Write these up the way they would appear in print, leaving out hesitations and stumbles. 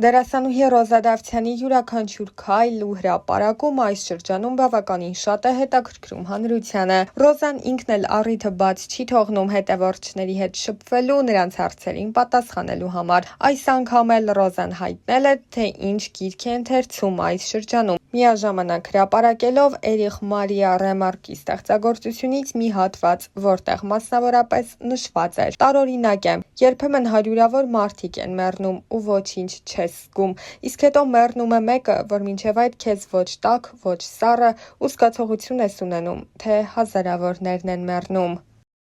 Դերասանուհի Ռոզա Դավթյանի յուրաքանչյուր քայլ ու հրապարակում այս շրջանում բավականին շատ է հետաքրքրում հանրությանը։ Ռոզան ինքն էլ առիթը բաց չի թողնում հետևորդների հետ շփվելու, նրանց հարցերին պատասխանելու համար։ Այս անգամ էլ Ռոզան հայտնել է, թե ինչ գիրք է ընթերցում այս շրջանում, միաժամանակ հրապարակելով Էրիխ Մարիա Ռեմարկի ստեղծագործությունից մի հատված, որտեղ մասնավորապես նշված էր. «Տարօրինակ է, երբեմն հարյուրավոր մարդիկ են մեռնում ու ոչինչ չես զգում, իսկ հետո մեռնում է մեկը, որ մինչև այդ քեզ ոչ տաք, ոչ սառը ու զգացողություն ես ունենում, թե հազարավորներն են մեռնում»։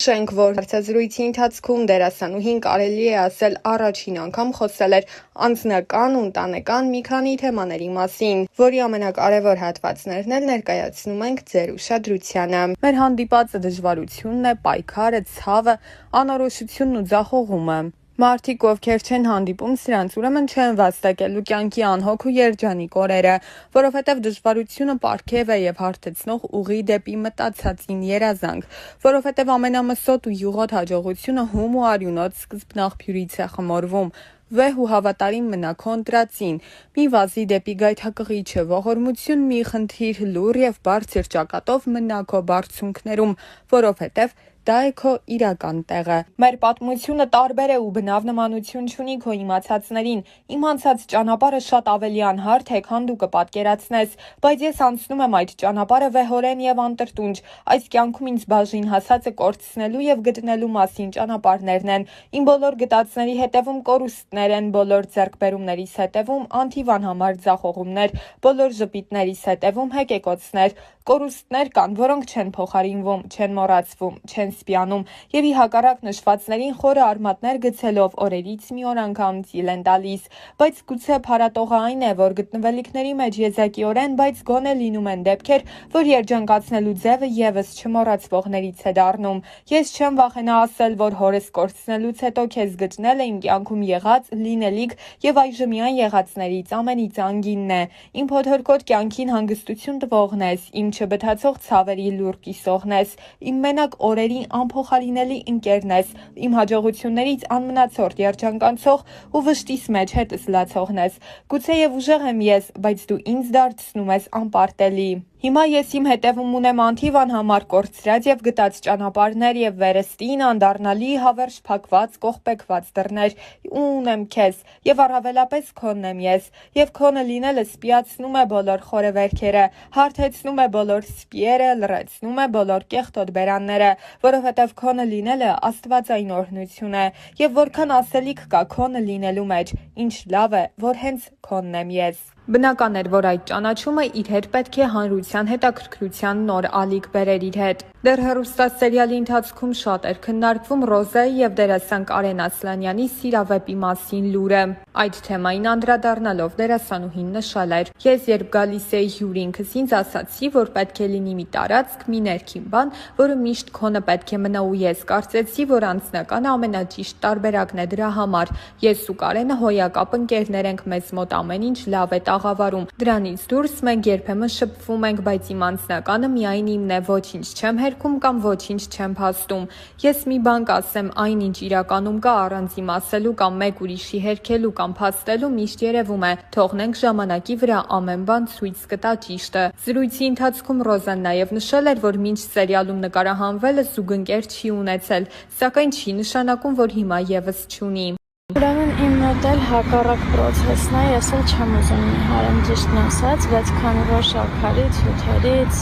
Նշենք, որ հարցազրույցի ընթացքում դերասանուհին կարելի է ասել առաջին անգամ խոսել էր անձնական ու ընտանեկան մի քանի թեմաների մասին, որի ամենակարևոր հատվածներն էլ ներկայացնում ենք ձեր ուշադրությանը։ Մեր հանդիպածը դժվարությունն է, պայքարը, ցավը, անորոշությունն ու ձախողումը։ Մարդիկ, ովքեր չեն հանդիպում սրանց, ուրեմն չեն վաստակելու կյանքի անհոգ ու երջանիկ օրերը, որովհետև դժվարությունը պարգև է եւ հարթեցնող ուղի դեպի մտածածին երազանք, որովհետև ամենամսոտ ու յուղոտ հաջողությունը հում ու արյունոտ սկզբնաղբյուրից է խմորվում։ Վեհ ու հավատարիմ մնա քո ընտրածին, մի վազի դեպի գայթակղիչը, ողորմություն մի խնդիր լուռ եւ բարձր ճակատով մնա քո բարձունքներում, որովհետև դա է քո իրական տեղը։ Մեր պատմությունը տարբեր է ու բնավ նմանություն չունի քո իմացածներին։ Իմ անցած ճանապարհը շատ ավելի անհարթ է, քան դու կպատկերացնես, բայց ես անցնում եմ այդ ճանապարհը վեհորեն եւ անտրտունջ։ Այս կյանքում ինձ բաժին հասածը կորցնելու եւ գտնելու մասին ճանապարհներն են։ Իմ բոլոր գտածների հետևում կորուստներ են, բոլոր ձեռքբերումներիս հետևում անթիվ անհամար ձախողումներ, բոլոր ժպիտներիս հետևում հեկեկոցներ։ Կորուստներ կան, որոնք չեն փոխարինվում, չեն մոռացվում, չեն սպիանում եւ ի հակառակ նշվածներին խորը արմատներ գցելով օրերից մի օր անգամ ծիլ են տալիս, բայց գուցե փառատողը այն է, որ գտնվելիքների մեջ եզակիորեն, բայց գոնե լինում են դեպքեր, որ երջանկացնելու ձևը եւս չմոռացվողներից է դառնում։ Ես չեմ վախենա ասել, որ հորս կորցնելուց հետո քեզ գտնել է իմ կյանքում եղած, լինելիք եւ այժմյան եղածներից ամենից անգինն է։ Իմ փոթորկոտ կյանքին հանգստություն տվողն ես, իմ չբթացող ցավերի լուր կիսողն ես, իմ մենակ օրերի անփոխարինելի ընկերն ես, իմ հաջողություններից անմնացորդ երջանկանցող ու վշտիս մեջ հետս լացողն ես։ Գուցեև ուժեղ եմ ես, բայց դու ինձ դարձնում ես անպարտելի։ Հիմա ես իմ հետևում ունեմ անթիվ անհամար կորցրած եւ գտած ճանապարհներ եւ վերստին անդառնալի հավերժ փակված կողպեկված դռներ ու ունեմ քեզ եւ առավելապես քոնն եմ ես եւ քոնը լինելը սպիացնում է բոլոր խորեվերքերը, հարթեցնում է բոլոր սպիերը, լրացնում է բոլոր կեղտոտ բերանները, որովհետեւ քոնը լինելը աստվածային օրհնություն է եւ որքան ասելիք կա քոնը լինելու մեջ, ինչ լավ է, որ հենց քոնն եմ ես։ Բնական էր, որ այդ ճանաչումը իր հետ պետք է հանրության հետաքրքրության նոր ալիք բերեր իր հետ։ Դեռ հեռուստասերիալի ընթացքում շատ էր քննարկվում Ռոզայի եւ դերասան Կարեն Ասլանյանի սիրավեպի մասին լուրը։ Այդ թեմային անդրադառնալով դերասանուհին նշել էր. «Ես երբ գալիս էի հյուր ինքս ինձ ասացի, որ պետք է լինի մի տարածք, մի ներքին բան, որը միշտ քոնը պետք է մնա ու ես կարծեցի, որ անձնականը ամենաճիշտ տարբերակն է դրա համար։ Ես ու Կարենը հոյակապ ընկերներ ենք, մեզ մոտ ամեն ինչ լավ է տաղավարում։ Դրանից դուրս մենք երբեմն շփվում ենք, բայց իմ անձնականը միայն իմն է, ոչինչ չեմ հերքում կամ ոչինչ չեմ փաստում։ Ես մի բան կասեմ, այնինչ իրականում կա առանց իմ ասելու կամ մեկ ուրիշի հերքելու կամ փաստելու միշտ երևում է։ Թողնենք ժամանակի վրա ամեն բան ցույց կտա ճիշտը»։ Զրույցի ընթացքում Ռոզան նաև նշել էր, որ մինչ սերիալում նկարահանվելը զուգընկեր չի ունեցել, սակայն չի նշանակում, որ հիմա եւս չունի։ Ուրեմն իմ մոտ էլ հակառակ պրոցեսն է, ես էլ չեմ ուզում նիհարեմ ճիշտն ասած, բայց քանի որ շաքարից, հյութերից,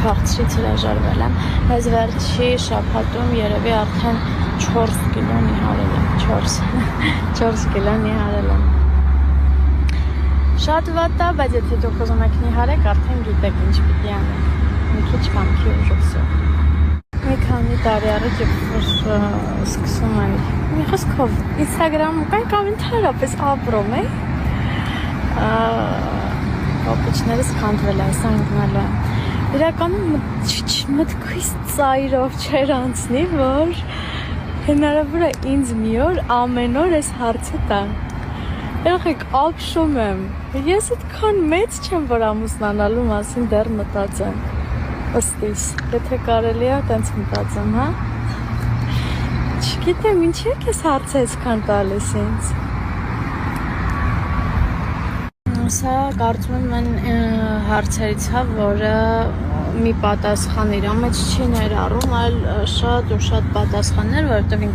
քաղցրից հրաժարվել եմ, այս վերջի շաբաթում երևի արդեն 4 կիլո նիհարել եմ, 4 կիլո նիհարել եմ։ Շատ վատ է, բայց եթե դուք ուզում եք նիհարեք, արդեն գիտեք ինչ պիտի անեք, մի քիչ կամքի ուժով։ Մի քանի տարի առաջ սկսում եմ մի խոսքով Instagram-ում կամ ընդհանրապես ապրում էի, կապիչներս քանդվել այս անգնել է։ Իրականում մտքից ծայրով չէր անցնի, որ հնարավոր է ինձ մի օր ամեն օր այս հարցը տան։ Եղեք ապշում եմ, ես այդքան մեծ չեմ, որ ամուսնանալու մասին դեռ մտածեմ։ Ըստիս, եթե կարելի է, տենց մտածեմ, հա։ Չգիտեմ, ինչի՞ եք ես հարցը այսքան տալիս ինձ։ Սա կարծում եմ հարցերից է, որը մի պատասխան իր մեջ չի ներառում, այլ շատ ու շատ պատասխաններ, որովհետև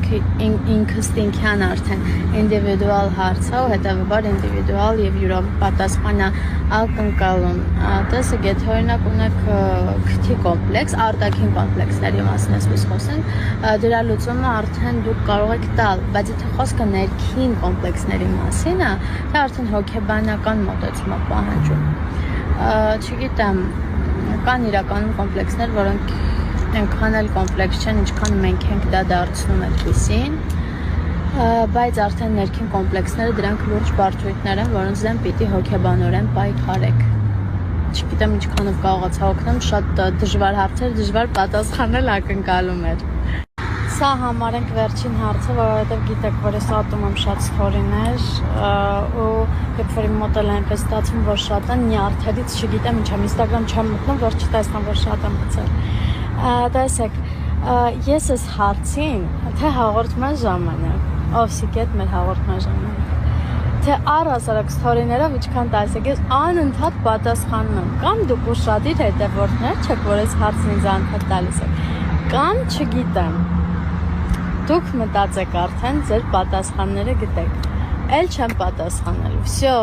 ինքս ինքյան արդեն ինդիվիդուալ հարց է ու հետևաբար ինդիվիդուալ եւ յուրա պատասխանա ակնկալում։ Տեսեք, եթե օրինակ ունեք քթի կոմպլեքս, արտաքին կոմպլեքսների մասին ասես խոսենք, դրա լուծումը արդեն դուք կարող եք տալ, բայց եթե խոսքը ներքին կոմպլեքսների մասին է, դա արդեն հոգեբանական մոտեցում է պահանջում։ Չգիտեմ, կան իրականում կոմպլեքսներ, որոնք այնքան էլ կոմպլեքս չեն, ինչքան մենք ենք դա դարձնում այդպիսին, բայց արդեն ներքին կոմպլեքսները դրանք լուրջ բարդություններ են, որոնց դեմ պիտի հոգեբանորեն պայքարեք։ Չգիտեմ ինչքանով կարողացա օգնեմ, շատ դժվար հարցեր, դժվար պատասխանել ակնկալում էր։ Սա համարենք վերջին հարցը, որովհետև գիտեք, որ ես ատում եմ շատ ստորիներ ու երբ որ իմ մոտ էլ այնպես ստացվում, որ շատ են, նյարդերից չգիտեմ ինչ եմ, Instagram չեմ մտնում, որ չտեսնեմ, որ շատ եմ գցել։ Տեսեք, ես այս հարցին, թե հաղորդման ժամանակ, Օվսիկետ մեր հաղորդման ժամանակ, թե առհասարակ ստորիներով ինչքան տասեք, ես անընդհատ պատասխանում եմ, կամ դուք ուշադիր հետևորդներ չեք, որ այս հարցն ինձ անընդհատ տալիս եք, կամ չգիտեմ։ Դուք մտածեք արդեն ձեր պատասխանները գտեք։ Էլ չեմ պատասխանելու։ Всё։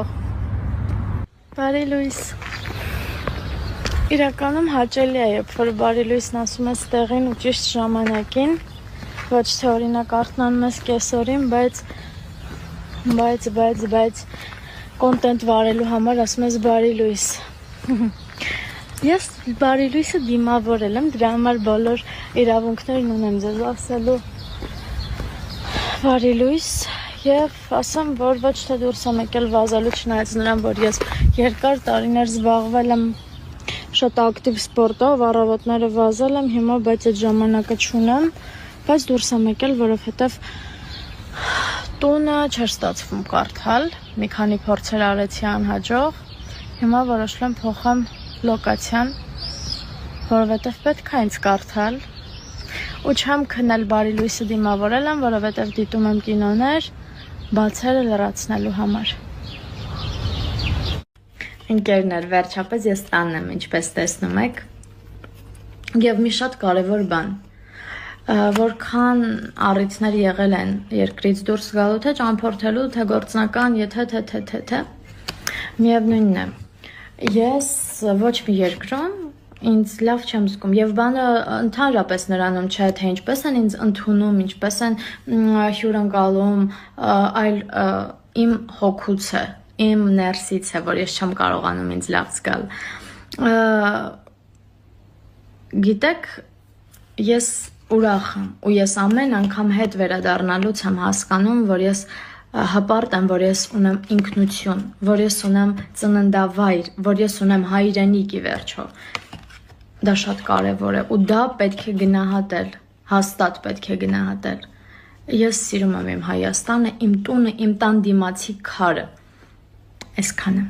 Բարի լույս։ Իրականում հաճելի է, երբ որ բարի լույսն ասում ես տեղին ու ճիշտ ժամանակին, ոչ թե օրինակ արթնանում ես կեսօրին, բայց կոնտենտ վարելու համար ասում ես բարի լույս։ Ես բարի լույսը դիմավորել եմ, դրա համար բոլոր իրավունքներն ունեմ ձեզ ասելու բարի լույս եւ ասեմ, որ ոչ թե դուրս եմ եկել վազելու, չնայած նրան, որ ես երկար տարիներ զբաղվել եմ շատ ակտիվ սպորտով, առավոտները վազել եմ, հիմա բայց այդ ժամանակը չունեմ, բայց դուրս եմ եկել, որովհետեւ տունը չէր ստացվում կարդալ, մի քանի փորձեր արեցի անհաջող, հիմա որոշել եմ փոխեմ լոկացիան, որովհետեւ պետք է ինձ կարդալ։ Ու չեմ քնել բարի լույսը դիմավորել եմ, որովհետև դիտում եմ կինոներ, բացերը լրացնելու համար։ Ընկերներ, վերջապես ես տանն եմ, ինչպես տեսնում եք, և մի շատ կարևոր բան, որքան առիթներ եղել են երկրից դուրս գալու, թե ճամփորդելու, թե գործնական, եթե, միևնույնն է, ես ոչ մի երկրում ինձ լավ չեմ զգում եւ բանը ընդհանրապես նրանում չէ թե ինչպես են ինձ ընդունում, ինչպես են հյուրընկալում, այլ իմ հոգուց է, իմ ներսից է, որ ես չեմ կարողանում ինձ լավ զգալ։ Գիտեք, ես ուրախ եմ ու ես ամեն անգամ հետ վերադառնալուց եմ հասկանում, որ ես հպարտ եմ, որ ես ունեմ ինքնություն, որ ես ունեմ ծննդավայր, որ ես ունեմ հայրենիք ի վերջո։ Դա շատ կարևոր է ու դա պետք է գնահատել, հաստատ պետք է գնահատել։ Ես սիրում եմ իմ Հայաստանը, իմ տունը, իմ տան դիմացի քարը։ Այսքանը։